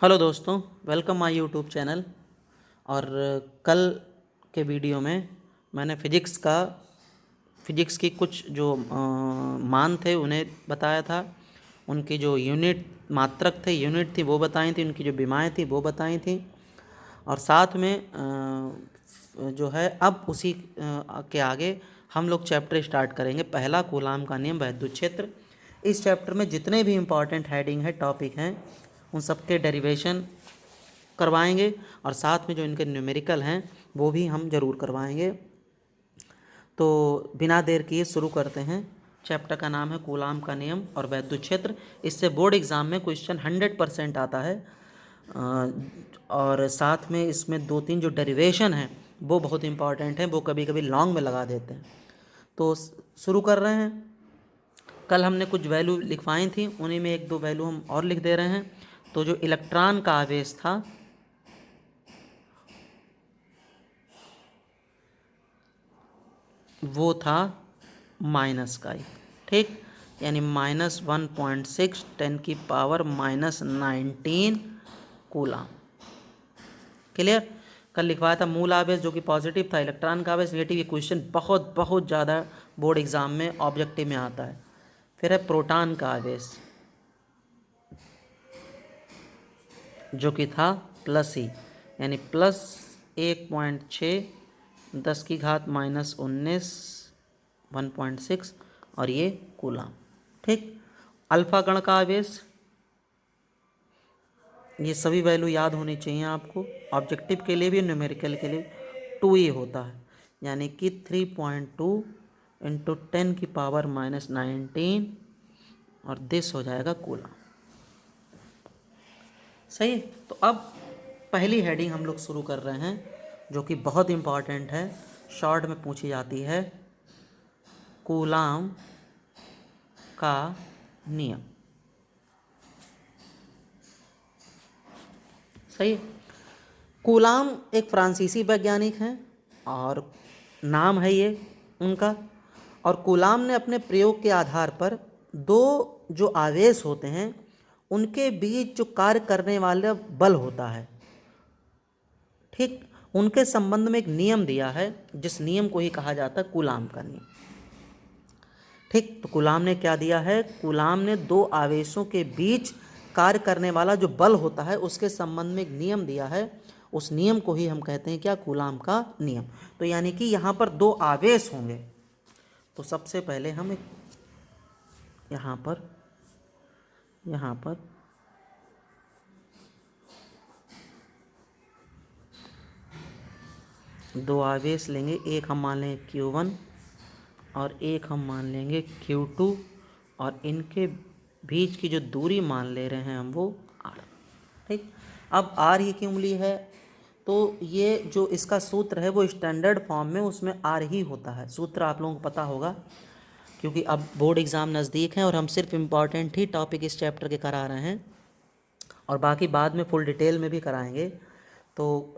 Hello दोस्तों, welcome my YouTube channel. और कल के वीडियो में मैंने फ़िज़िक्स की कुछ जो मान थे उन्हें बताया था। उनकी जो मात्रक थे, यूनिट थी वो बताई थी, उनकी जो विमाएँ थी वो बताई थी। और साथ में जो है अब उसी के आगे हम लोग चैप्टर स्टार्ट करेंगे। पहला, कूलाम का नियम, वैद्युत क्षेत्र। इस चैप्टर में जितने भी इम्पॉर्टेंट हेडिंग है, टॉपिक हैं, उन सब के डेरिवेशन करवाएंगे और साथ में जो इनके न्यूमेरिकल हैं वो भी हम ज़रूर करवाएंगे। तो बिना देर किए शुरू करते हैं। चैप्टर का नाम है कूलाम का नियम और वैद्युत क्षेत्र। इससे बोर्ड एग्ज़ाम में क्वेश्चन 100% आता है। और साथ में इसमें 2-3 जो डेरिवेशन हैं वो बहुत इंपॉर्टेंट हैं, वो कभी कभी लॉन्ग में लगा देते हैं। तो शुरू कर रहे हैं। कल हमने कुछ वैल्यू लिखवाई थी, उन्हीं में 1-2 वैल्यू हम और लिख दे रहे हैं। तो जो इलेक्ट्रॉन का आवेश था वो था माइनस का ही, ठीक, यानी -1.6 10⁻⁻19 कूलाम। क्लियर। कल लिखवाया था मूल आवेश जो कि पॉजिटिव था, इलेक्ट्रॉन का आवेश नेगेटिव। ये क्वेश्चन बहुत बहुत ज़्यादा बोर्ड एग्जाम में ऑब्जेक्टिव में आता है। फिर है प्रोटॉन का आवेश जो कि था प्लस ही, यानी +1.6 10⁻⁻19 1.6 और ये कूलाम, ठीक। अल्फा कण का आवेश, ये सभी वैल्यू याद होनी चाहिए आपको, ऑब्जेक्टिव के लिए भी न्यूमेरिकल के लिए। 2 ही होता है, यानी कि 3.2 × 10⁻⁻19 और दिस हो जाएगा कूलाम। सही। तो अब पहली हेडिंग हम लोग शुरू कर रहे हैं जो कि बहुत इम्पॉर्टेंट है, शॉर्ट में पूछी जाती है, कूलाम का नियम। सही। कूलाम एक फ्रांसीसी वैज्ञानिक हैं और नाम है ये उनका। और कूलाम ने अपने प्रयोग के आधार पर दो जो आवेश होते हैं उनके बीच जो कार्य करने वाला बल होता है, ठीक, उनके संबंध में एक नियम दिया है, जिस नियम को ही कहा जाता है कूलाम का नियम, ठीक। तो कूलाम ने क्या दिया है? कूलाम ने दो आवेशों के बीच कार्य करने वाला जो बल होता है उसके संबंध में एक नियम दिया है। उस नियम को ही हम कहते हैं क्या? कूलाम का नियम। तो यानी कि यहाँ पर दो आवेश होंगे। तो सबसे पहले हम एक यहाँ पर दो आवेश लेंगे। एक हम मान लेंगे Q1 और एक हम मान लेंगे Q2 और इनके बीच की जो दूरी मान ले रहे हैं हम वो R, ठीक। अब R ये क्यों ली है? तो ये जो इसका सूत्र है वो स्टैंडर्ड फॉर्म में उसमें R ही होता है। सूत्र आप लोगों को पता होगा क्योंकि अब बोर्ड एग्ज़ाम नज़दीक हैं और हम सिर्फ इम्पॉर्टेंट ही टॉपिक इस चैप्टर के करा रहे हैं और बाकी बाद में फुल डिटेल में भी कराएंगे। तो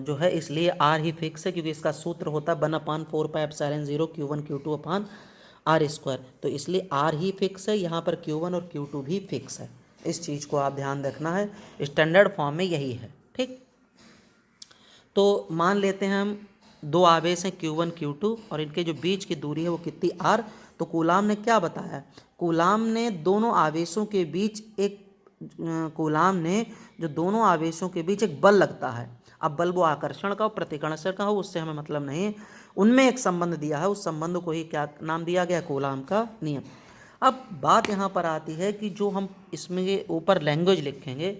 जो है इसलिए R ही फिक्स है क्योंकि इसका सूत्र होता है 1/4πε0 Q1 Q2/R²। तो इसलिए R ही फिक्स है, यहाँ पर Q1 और Q2 भी फिक्स है। इस चीज़ को आप ध्यान रखना है, स्टैंडर्ड फॉर्म में यही है, ठीक। तो मान लेते हैं हम दो आवेश हैं Q1 Q2 और इनके जो बीच की दूरी है वो कितनी R। तो कूलाम ने क्या बताया? कूलाम ने दोनों आवेशों के बीच कूलाम ने जो दोनों आवेशों के बीच एक बल लगता है। अब बल वो आकर्षण का हो प्रतिकर्षण का हो उससे हमें मतलब नहीं, उनमें एक संबंध दिया है, उस संबंध को ही क्या नाम दिया गया? कूलाम का नियम। अब बात यहाँ पर आती है कि जो हम इसमें ऊपर लैंग्वेज लिखेंगे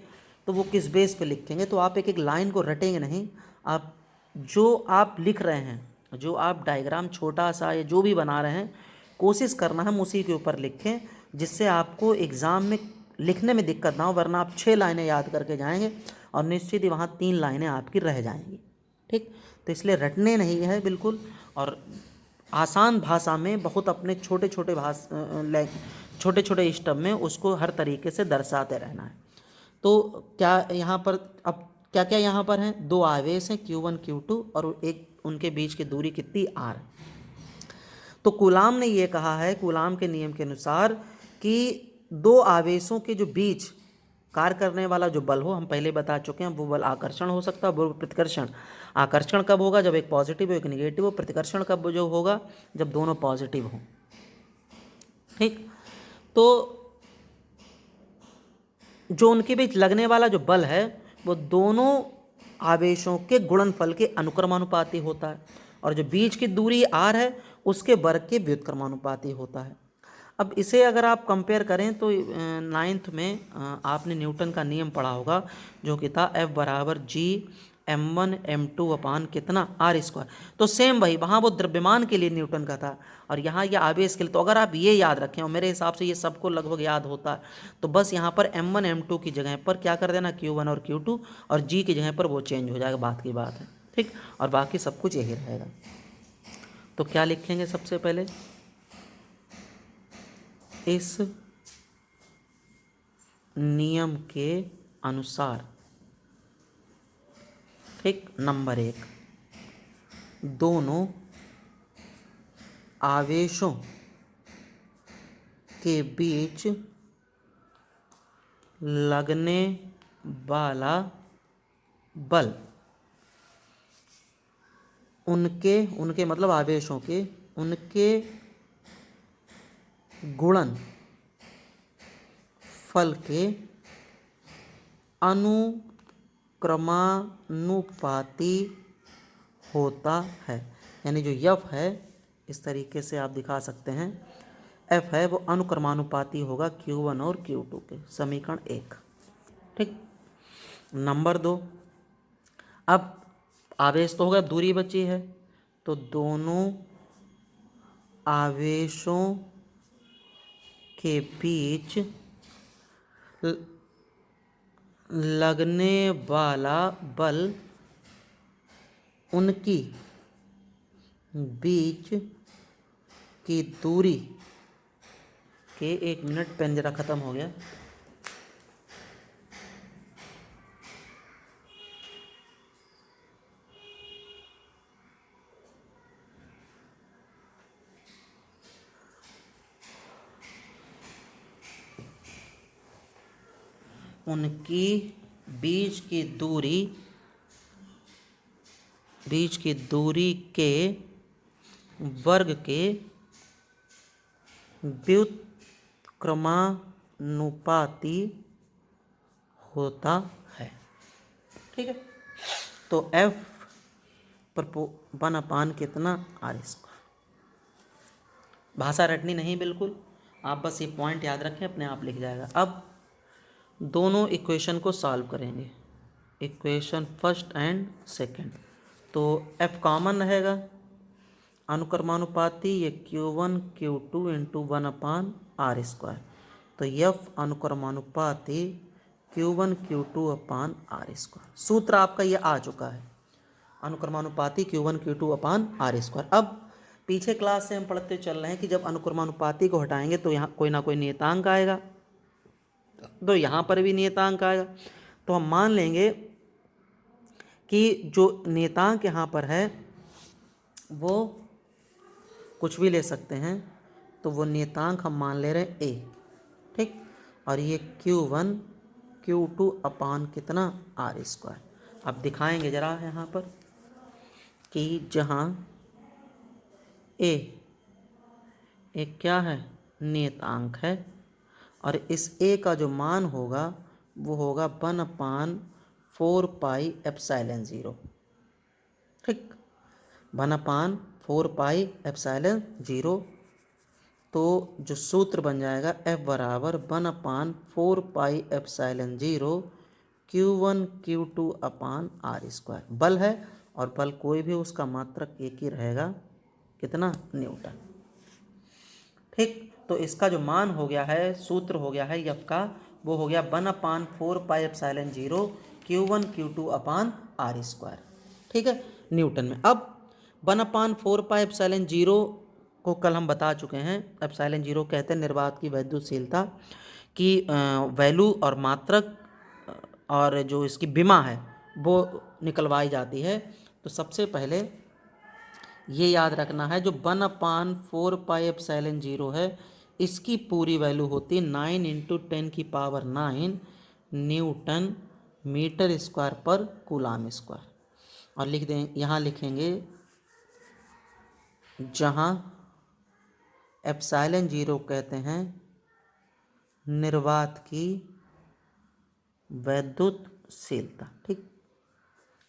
तो वो किस बेस पे लिखेंगे। तो आप एक एक लाइन को रटेंगे नहीं, आप जो आप लिख रहे हैं, जो आप डायग्राम छोटा सा या जो भी बना रहे हैं, कोशिश करना हम उसी के ऊपर लिखें जिससे आपको एग्ज़ाम में लिखने में दिक्कत ना हो। वरना आप 6 लाइनें याद करके जाएंगे और निश्चित ही वहाँ 3 लाइनें आपकी रह जाएंगी, ठीक। तो इसलिए रटने नहीं है बिल्कुल, और आसान भाषा में बहुत अपने छोटे छोटे स्टेप में उसको हर तरीके से दर्शाते रहना है। तो क्या यहाँ पर अब क्या क्या यहाँ पर हैं? दो आवेश हैं Q1 Q2 और एक उनके बीच की दूरी कितनी? R। तो कूलाम ने ये कहा है, कूलाम के नियम के अनुसार, कि दो आवेशों के जो बीच कार्य करने वाला जो बल हो, हम पहले बता चुके हैं, वो बल आकर्षण हो सकता है, वो प्रतिकर्षण। आकर्षण कब होगा? जब एक पॉजिटिव हो एक निगेटिव हो। प्रतिकर्षण कब जो होगा? जब दोनों पॉजिटिव हो। ठीक, तो जो उनके बीच लगने वाला जो बल है वो दोनों आवेशों के गुणनफल के अनुक्रमानुपाती होता है, और जो बीच की दूरी r है उसके वर्ग के व्युत्क्रमानुपाती होता है। अब इसे अगर आप कंपेयर करें तो नाइन्थ में आपने न्यूटन का नियम पढ़ा होगा, जो कि था F बराबर G m1 m2 अपान कितना r स्क्वायर। तो सेम वही, वहाँ वो द्रव्यमान के लिए न्यूटन का था और यहाँ ये आवेश के लिए। तो अगर आप ये याद रखें, और मेरे हिसाब से ये सबको लगभग याद होता है, तो बस यहाँ पर m1 m2 की जगह पर क्या कर देना, q1 और q2, और g की जगह पर वो चेंज हो जाएगा, बात की बात है। ठीक, और बाकी सब कुछ यही रहेगा। तो क्या लिखेंगे सबसे पहले, इस नियम के अनुसार, ठीक, नंबर 1, दोनों आवेशों के बीच लगने वाला बल उनके मतलब आवेशों के, उनके गुणन फल के अनुक्रमानुपाती होता है। यानी जो F है, इस तरीके से आप दिखा सकते हैं, F है वो अनुक्रमानुपाती होगा Q1 और Q2 के, समीकरण 1। ठीक, नंबर 2, अब आवेश तो होगा, दूरी बची है, तो दोनों आवेशों के बीच लगने वाला बल उनकी बीच की दूरी के, 1 मिनट, पेन जरा ख़त्म हो गया। उनकी बीच की दूरी के वर्ग के व्युत्क्रमानुपाती होता है। ठीक है, तो F पर 1 कितना r स्क्वायर। भाषा रटनी नहीं बिल्कुल, आप बस ये पॉइंट याद रखें, अपने आप लिख जाएगा। अब दोनों इक्वेशन को सॉल्व करेंगे, इक्वेशन फर्स्ट एंड सेकंड। तो F कॉमन रहेगा, अनुक्रमानुपाती ये Q1 Q2 into 1/r square. तो F अनुक्रमानुपाती Q1 Q2 अपान r स्क्वायर। सूत्र आपका ये आ चुका है, अनुक्रमानुपाती Q1 Q2 अपान r स्क्वायर। अब पीछे क्लास से हम पढ़ते चल रहे हैं कि जब अनुक्रमानुपाती को हटाएंगे तो यहाँ कोई ना कोई नियतांक आएगा, तो यहाँ पर भी नियतांक आएगा। तो हम मान लेंगे कि जो नियतांक यहाँ पर है वो कुछ भी ले सकते हैं, तो वो नियतांक हम मान ले रहे हैं a। ठीक, और ये Q1 Q2 अपान कितना r स्क्वायर। अब दिखाएंगे जरा यहाँ पर कि जहाँ a एक क्या है, नियतांक है, और इस a का जो मान होगा वो होगा 1/4 पाई एप्सिलॉन 0। ठीक, 1/4 पाई एप्सिलॉन 0। तो जो सूत्र बन जाएगा F बराबर 1/4 पाई एप्सिलॉन 0 Q1 Q2 अपान r स्क्वायर। बल है और बल कोई भी, उसका मात्रक एक ही रहेगा, कितना, न्यूटन। ठीक, तो इसका जो मान हो गया है, सूत्र हो गया है F का, वो हो गया 1/4 पाई एप्सिलॉन 0 Q1 Q2 अपान r स्क्वायर। ठीक है, न्यूटन में। अब 1/4 पाई एप्सिलॉन 0 को कल हम बता चुके हैं, एप्सिलॉन 0 कहते हैं निर्वात की वैद्युतशीलता की वैल्यू और मात्रक और जो इसकी विमा है वो निकलवाई जाती है। तो सबसे पहले ये याद रखना है, जो 1/4 पाई एप्सिलॉन 0 है, इसकी पूरी वैल्यू होती है 9 × 10⁹ न्यूटन मीटर स्क्वायर पर कूलाम स्क्वायर। और लिख दें, यहाँ लिखेंगे जहाँ एप्सिलॉन 0 कहते हैं निर्वात की वैद्युतशीलता। ठीक,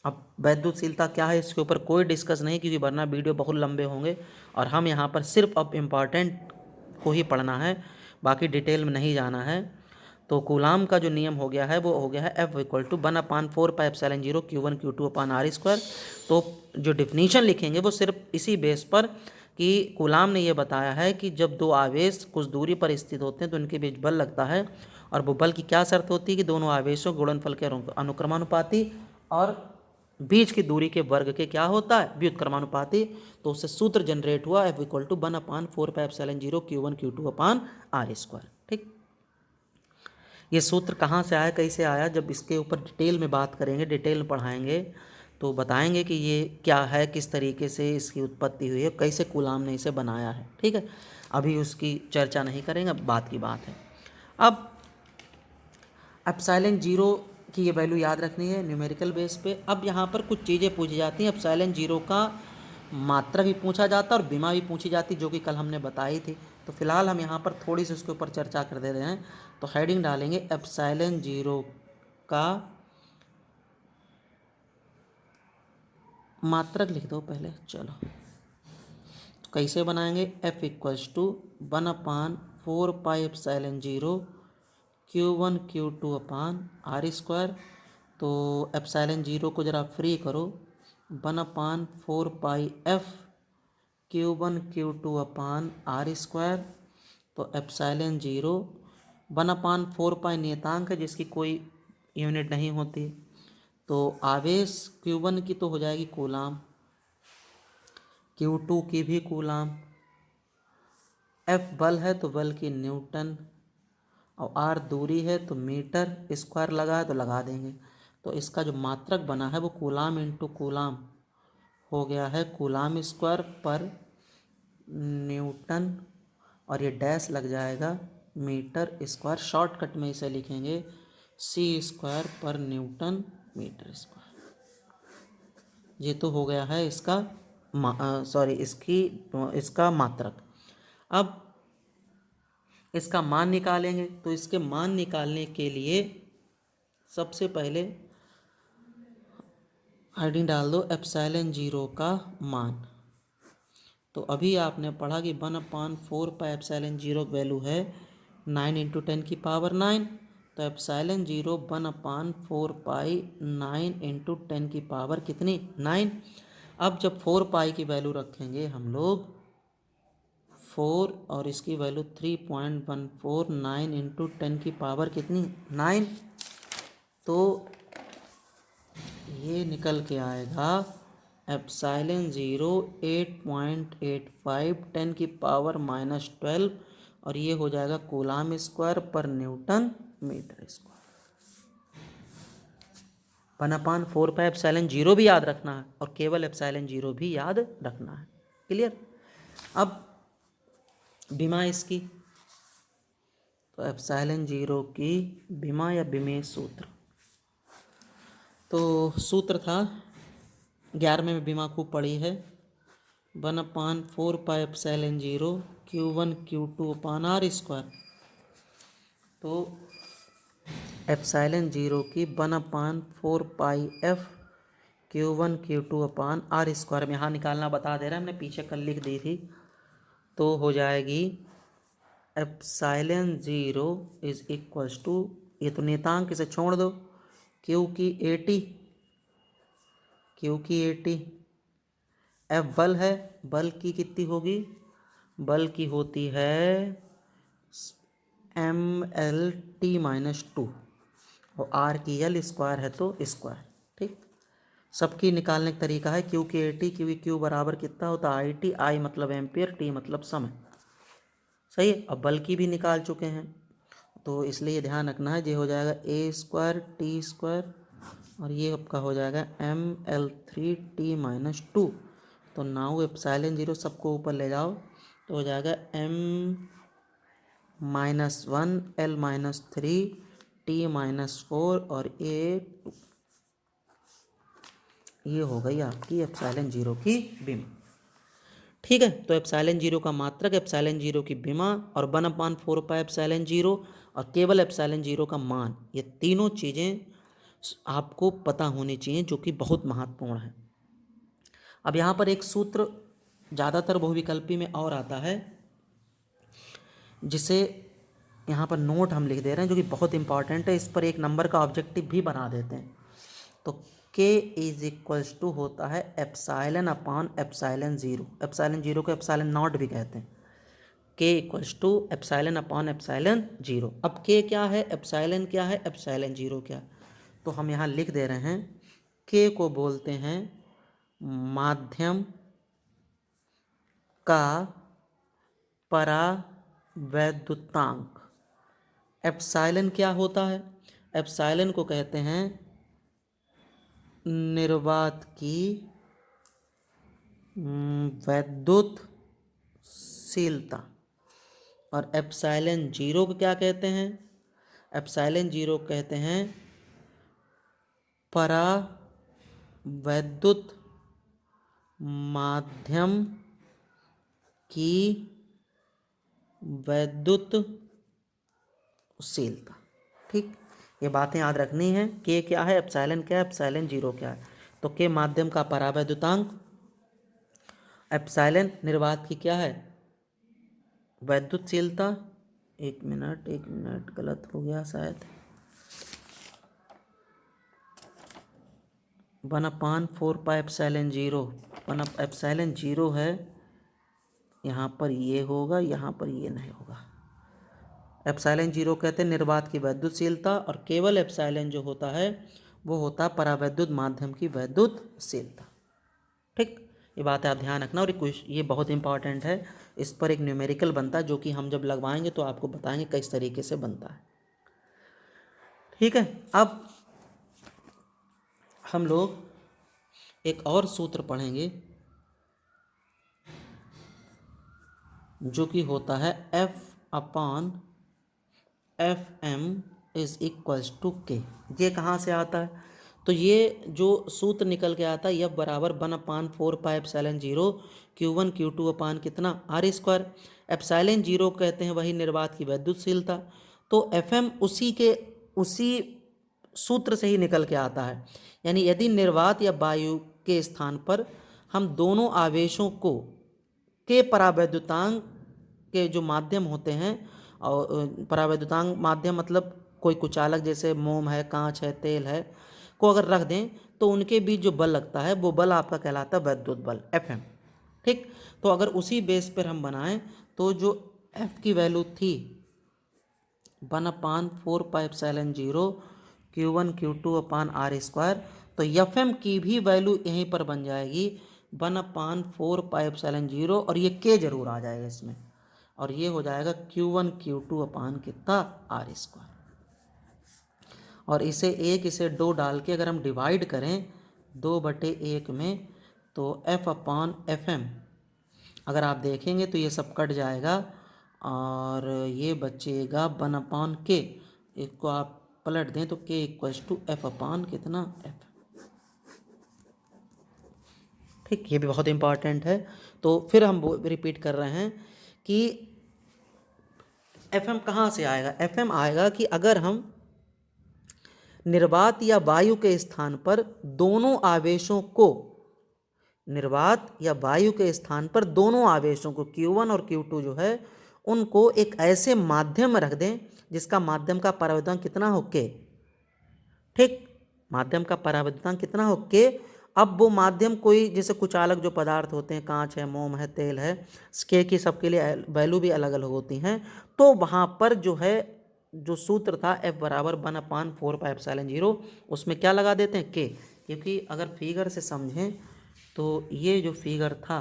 अब वैद्युतशीलता क्या है इसके ऊपर कोई डिस्कस नहीं, क्योंकि वरना वीडियो बहुत लंबे होंगे और हम यहाँ पर सिर्फ अब इम्पॉर्टेंट को ही पढ़ना है, बाकी डिटेल में नहीं जाना है। तो कूलाम का जो नियम हो गया है वो हो गया है F equal to 1/4πε0 Q1 Q2/r²। तो जो डिफिनीशन लिखेंगे वो सिर्फ इसी बेस पर कि कूलाम ने ये बताया है कि जब दो आवेश कुछ दूरी पर स्थित होते हैं तो उनके बीच बल लगता है, और वो बल की क्या शर्त होती है कि दोनों आवेशों गुणनफल के अनुक्रमानुपाती और बीच की दूरी के वर्ग के क्या होता है, व्युत्क्रमानुपाती। तो उससे सूत्र जनरेट हुआ F equal to 1/4πε0 Q1 Q2/r²। ठीक, ये सूत्र कहाँ से आया, कैसे आया, जब इसके ऊपर डिटेल में बात करेंगे, डिटेल में पढ़ाएंगे तो बताएंगे कि ये क्या है, किस तरीके से इसकी उत्पत्ति हुई है, कैसे कूलाम ने इसे बनाया है। ठीक है, अभी उसकी चर्चा नहीं करेंगे, अब बात की बात है। अब एप्सिलॉन 0 की ये वैल्यू याद रखनी है न्यूमेरिकल बेस पे। अब यहाँ पर कुछ चीज़ें पूछी जाती हैं, एप्सिलॉन 0 का मात्रा भी पूछा जाता है और बीमा भी पूछी जाती, जो कि कल हमने बताई थी। तो फिलहाल हम यहाँ पर थोड़ी सी उसके ऊपर चर्चा कर दे रहे हैं। तो हेडिंग डालेंगे एप्सिलॉन 0 का मात्रक लिख दो पहले, चलो। तो कैसे बनाएंगे, F equals to 1/4πε0 Q1 Q2/r²। तो एप्सिलॉन 0 को ज़रा फ्री करो, 1/4πf Q1 Q2/r²। तो एप्सिलॉन 0 1/4π नियतांक है जिसकी कोई यूनिट नहीं होती। तो आवेश Q1 की तो हो जाएगी कूलाम, Q2 की भी कूलाम, F बल है तो बल की न्यूटन, और R दूरी है तो मीटर स्क्वायर लगा तो लगा देंगे। तो इसका जो मात्रक बना है वो कूलाम इंटू कूलाम हो गया है, कूलाम स्क्वायर पर न्यूटन, और ये डैश लग जाएगा मीटर स्क्वायर। शॉर्टकट में इसे लिखेंगे C² पर न्यूटन मीटर स्क्वायर। ये तो हो गया है इसका इसका मात्रक। अब इसका मान निकालेंगे, तो इसके मान निकालने के लिए सबसे पहले हेडिंग डाल दो एप्सिलॉन 0 का मान। तो अभी आपने पढ़ा कि 1/4πε0 वैल्यू है 9 × 10⁹। तो एप्सिलॉन 0 1/4π9 × 10⁻, कितनी, 9। अब जब 4π की वैल्यू रखेंगे हम लोग 4 और इसकी वैल्यू 3.149 × 10⁻, कितनी, 9। तो ये निकल के आएगा एप्सिलॉन 0 8.85 10⁻⁻12, और ये हो जाएगा कूलाम स्क्वायर पर न्यूटन मीटर स्क्वायर। 1/4π एप्सिलॉन 0 भी याद रखना है और केवल एप्सिलॉन 0 भी याद रखना है। क्लियर। अब बीमा इसकी, तो एप्सिलॉन 0 की बीमा या बीमेय सूत्र, तो सूत्र था 11वें में बीमा खूब पड़ी है, 1/4π एप्सिलॉन 0 Q1 Q2/r²। तो एप्सिलॉन 0 की 1/4πf Q1 Q2/r² में यहाँ निकालना बता दे रहा है, हमने पीछे कल लिख दी थी। तो हो जाएगी एप्सिलॉन 0 इज इक्वल्स टू, ये तो नियतांक इसे छोड़ दो, Q की 80, F बल है, बल की कितनी होगी, बल की होती है mLt-2, और R की L स्क्वायर है तो स्क्वायर। ठीक, सबकी निकालने का तरीका है Q की 80, Q बराबर कितना होता है IT, I मतलब एम्पियर, T मतलब समय। सही है। अब बल की भी निकाल चुके हैं तो इसलिए ध्यान रखना है, ये हो जाएगा A² T², और ये आपका हो जाएगा mL3T-2। तो नाउ एप्सिलॉन 0 सबको ऊपर ले जाओ तो हो जाएगा m-1 L-3 T-4 और A2, ये हो गई आपकी एप्सिलॉन जीरो की विमा। ठीक है, तो एप्सिलॉन जीरो का मात्रक, एप्सिलॉन जीरो की विमा और 1/4 पाई एप्सिलॉन जीरो और केवल एप्सिलॉन जीरो का मान, ये तीनों चीज़ें आपको पता होनी चाहिए, जो कि बहुत महत्वपूर्ण है। अब यहाँ पर एक सूत्र ज़्यादातर बहुविकल्पी में और आता है, जिसे यहाँ पर नोट हम लिख दे रहे हैं, जो कि बहुत इंपॉर्टेंट है। इस पर एक नंबर का ऑब्जेक्टिव भी बना देते हैं। तो K इज इक्वल्स टू होता है epsilon upon epsilon zero. Epsilon zero को एप्सिलॉन नॉट भी कहते हैं। K equals to epsilon upon epsilon zero. अब K क्या है, एप्सिलॉन क्या है, एप्सिलॉन जीरो क्या है, तो हम यहाँ लिख दे रहे हैं K को बोलते हैं माध्यम का परावैद्युतांक। एप्सिलॉन क्या होता है, एप्सिलॉन को कहते हैं निर्वात की वैद्युतशीलता, और एप्सिलॉन जीरो को क्या कहते हैं, एप्सिलॉन जीरो कहते हैं परावैद्युत माध्यम की वैद्युतशीलता। ठीक, ये बातें याद रखनी है। के क्या है, एप्सिलॉन क्या है, एप्सिलॉन जीरो क्या है। तो के माध्यम का परावैद्युतांक, एप्सिलॉन निर्वात की क्या है, वैद्युतशीलता। एक मिनट गलत हो गया शायद, 1/4 pi epsilon zero, epsilon zero है, यहाँ पर ये होगा, यहाँ पर ये नहीं होगा। एप्सिलॉन जीरो कहते हैं निर्वात की वैद्युतशीलता, और केवल एप्सिलॉन जो होता है वो होता है परावैद्युत माध्यम की वैद्युतशीलता। ठीक, ये बात आप ध्यान रखना। और ये बहुत इंपॉर्टेंट है, इस पर एक न्यूमेरिकल बनता है, जो कि हम जब लगवाएंगे तो आपको बताएंगे किस तरीके से बनता है। ठीक है, अब हम लोग एक और सूत्र पढ़ेंगे, जो कि होता है F/Fm is equals to K। ये कहाँ से आता है, तो ये जो सूत्र निकल के आता है F बराबर 1/4 pi epsilon zero Q1 Q2 अपान कितना R स्क्वायर। एप्सिलॉन जीरो कहते हैं वही निर्वात की वैद्युतशीलता, तो Fm उसी सूत्र से ही निकल के आता है। यानी यदि निर्वात या वायु के स्थान पर हम दोनों आवेशों को के परावैद्युतांक के जो माध्यम होते हैं, और परावैद्युतांक माध्यम मतलब कोई कुचालक जैसे मोम है, कांच है, तेल है, को अगर रख दें तो उनके बीच जो बल लगता है वो बल आपका कहलाता है वैद्युत बल Fm। ठीक, तो अगर उसी बेस पर हम बनाएं तो जो F की वैल्यू थी 1/4 pi epsilon zero Q1 Q2 अपान R स्क्वायर, तो Fm की भी वैल्यू यहीं पर बन जाएगी 1/4 पाई एप्सिलॉन जीरो, और ये K जरूर आ जाएगा इसमें, और ये हो जाएगा Q1 Q2 अपान कितना R स्क्वायर। और इसे 2 डाल के अगर हम डिवाइड करें 2/1 में, तो F/Fm अगर आप देखेंगे तो ये सब कट जाएगा, और ये बचेगा 1/K। इसको आप पलट दें तो K इक्वल्स टू F/F कितना F। ठीक, ये भी बहुत इंपॉर्टेंट है। तो फिर हम रिपीट कर रहे हैं कि Fm कहाँ से आएगा, Fm आएगा कि अगर हम निर्वात या वायु के स्थान पर दोनों आवेशों को, निर्वात या वायु के स्थान पर दोनों आवेशों को Q1 और Q2 जो है उनको एक ऐसे माध्यम में रख दें जिसका माध्यम का परावैद्युतांक कितना हो K। ठीक, माध्यम का परावैद्युतांक कितना हो K। अब वो माध्यम कोई जैसे कुचालक जो पदार्थ होते हैं, कांच है, मोम है, तेल है, K की सबके लिए वैल्यू भी अलग अलग होती हैं, तो वहाँ पर जो है जो सूत्र था F बराबर 1/4 पाई एप्सिलॉन जीरो, उसमें क्या लगा देते हैं K। क्योंकि अगर फिगर से समझें तो ये जो फिगर था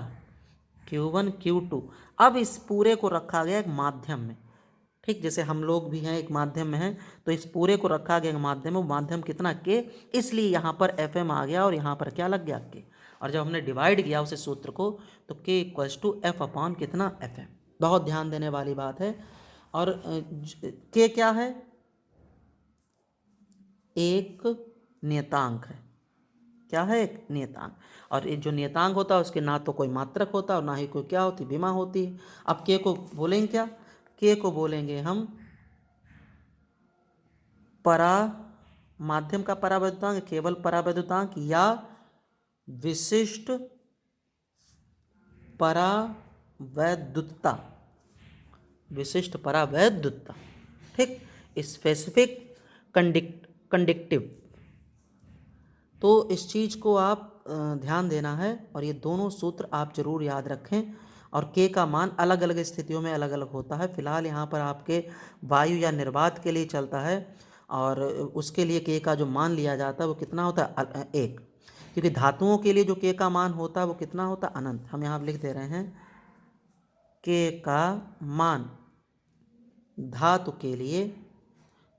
Q1 Q2, अब इस पूरे को रखा गया एक माध्यम में। ठीक, जैसे हम लोग भी हैं एक माध्यम में हैं, तो इस पूरे को रखा गया एक माध्यम में, माध्यम कितना K, इसलिए यहाँ पर Fm आ गया और यहाँ पर क्या लग गया K। और जब हमने डिवाइड किया उसे सूत्र को तो K इक्वल्स टू F/Fm कितना Fm। बहुत ध्यान देने वाली बात है। और K क्या है, एक नियतांक है। क्या है? एक नियतांक। और ये जो नियतांक होता है उसके ना तो कोई मात्रक होता और ना ही कोई क्या होती, विमा होती है। अब के को बोलेंगे क्या? के को बोलेंगे हम माध्यम का परावैद्युतांक, केवल परावैद्युतांक या विशिष्ट परावैद्युतता, विशिष्ट परावैद्युतता। ठीक, स्पेसिफिक कंडक्टिव। तो इस चीज़ को आप ध्यान देना है और ये दोनों सूत्र आप जरूर याद रखें। और के का मान अलग अलग स्थितियों में अलग अलग होता है। फिलहाल यहाँ पर आपके वायु या निर्वात के लिए चलता है और उसके लिए के का जो मान लिया जाता है वो कितना होता है? 1। क्योंकि धातुओं के लिए जो के का मान होता है वो कितना होता है? अनंत। हम यहाँ लिख दे रहे हैं के का मान धातु के लिए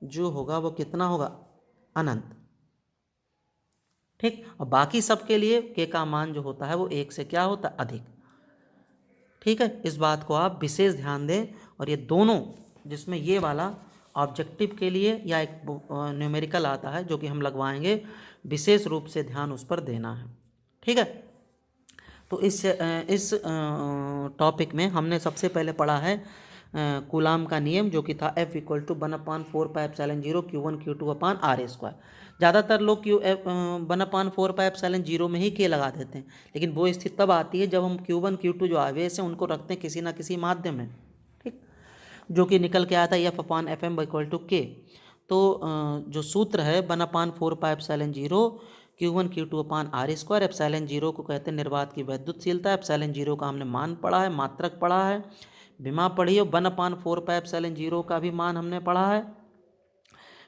जो होगा वो कितना होगा? अनंत। ठीक, और बाकी सब के लिए के का मान जो होता है वो 1 से क्या होता है? अधिक। ठीक है, इस बात को आप विशेष ध्यान दें। और ये दोनों, जिसमें ये वाला ऑब्जेक्टिव के लिए या एक न्यूमेरिकल आता है जो कि हम लगवाएंगे, विशेष रूप से ध्यान उस पर देना है। ठीक है, तो इस टॉपिक में हमने सबसे पहले पढ़ा है कूलाम का नियम, जो कि था F = 1/4πε0 Q1 Q2/R²। ज़्यादातर लोग Q 1/4πε0 में ही के लगा देते हैं, लेकिन वो स्थिति तब आती है जब हम Q1 Q2 जो आवेश हैं उनको रखते हैं किसी ना किसी माध्यम में। ठीक, जो कि निकल के आता है F/Fm = K। तो जो सूत्र है 1/4πε0 Q1 Q2/R²। ε0 को कहते हैं निर्वात की वैद्युतशीलता। ε0 का हमने मान पढ़ा है, मात्रक पढ़ा है, विमा पढ़ी है। 1/4πε0 का भी मान हमने पढ़ा है।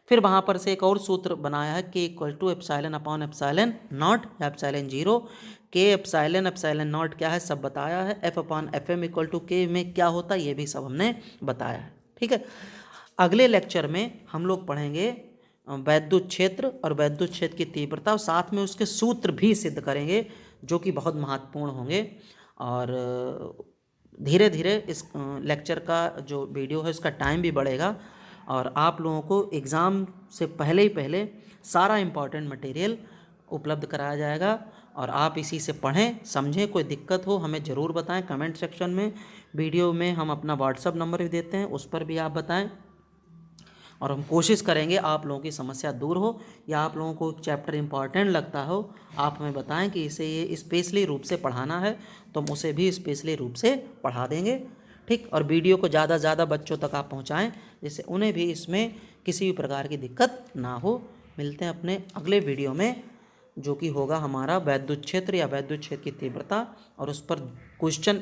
फिर वहाँ पर से एक और सूत्र बनाया है K = ε/ε0 या ε0। K ε/ε0 क्या है सब बताया है। F/Fm = K में क्या होता है ये भी सब हमने बताया है। ठीक है, अगले लेक्चर में हम लोग पढ़ेंगे वैद्युत क्षेत्र और वैद्युत क्षेत्र की तीव्रता, और साथ में उसके सूत्र भी सिद्ध करेंगे जो कि बहुत महत्वपूर्ण होंगे। और धीरे धीरे इस लेक्चर का जो वीडियो है उसका टाइम भी बढ़ेगा और आप लोगों को एग्ज़ाम से पहले ही पहले सारा इम्पॉर्टेंट मटेरियल उपलब्ध कराया जाएगा और आप इसी से पढ़ें, समझें। कोई दिक्कत हो हमें ज़रूर बताएं कमेंट सेक्शन में। वीडियो में हम अपना व्हाट्सअप नंबर भी देते हैं, उस पर भी आप बताएं और हम कोशिश करेंगे आप लोगों की समस्या दूर हो। या आप लोगों को चैप्टर इम्पॉर्टेंट लगता हो, आप हमें बताएं कि इसे ये स्पेशली रूप से पढ़ाना है तो हम उसे भी स्पेशली रूप से पढ़ा देंगे। ठीक, और वीडियो को ज़्यादा से ज़्यादा बच्चों तक आप पहुँचाएँ जिससे उन्हें भी इसमें किसी भी प्रकार की दिक्कत ना हो। मिलते हैं अपने अगले वीडियो में जो कि होगा हमारा वैद्युत क्षेत्र या वैद्युत क्षेत्र की तीव्रता, और उस पर क्वेश्चन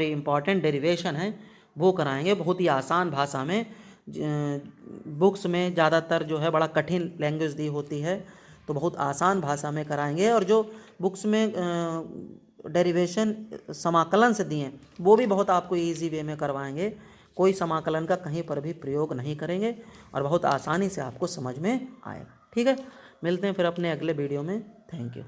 इम्पॉर्टेंट डेरिवेशन है वो कराएंगे बहुत ही आसान भाषा में। बुक्स में ज़्यादातर जो है बड़ा कठिन लैंग्वेज दी होती है, तो बहुत आसान भाषा में कराएंगे। और जो बुक्स में डेरिवेशन समाकलन से दिए हैं वो भी बहुत आपको इजी वे में करवाएंगे। कोई समाकलन का कहीं पर भी प्रयोग नहीं करेंगे और बहुत आसानी से आपको समझ में आएगा। ठीक है, मिलते हैं फिर अपने अगले वीडियो में। Thank you.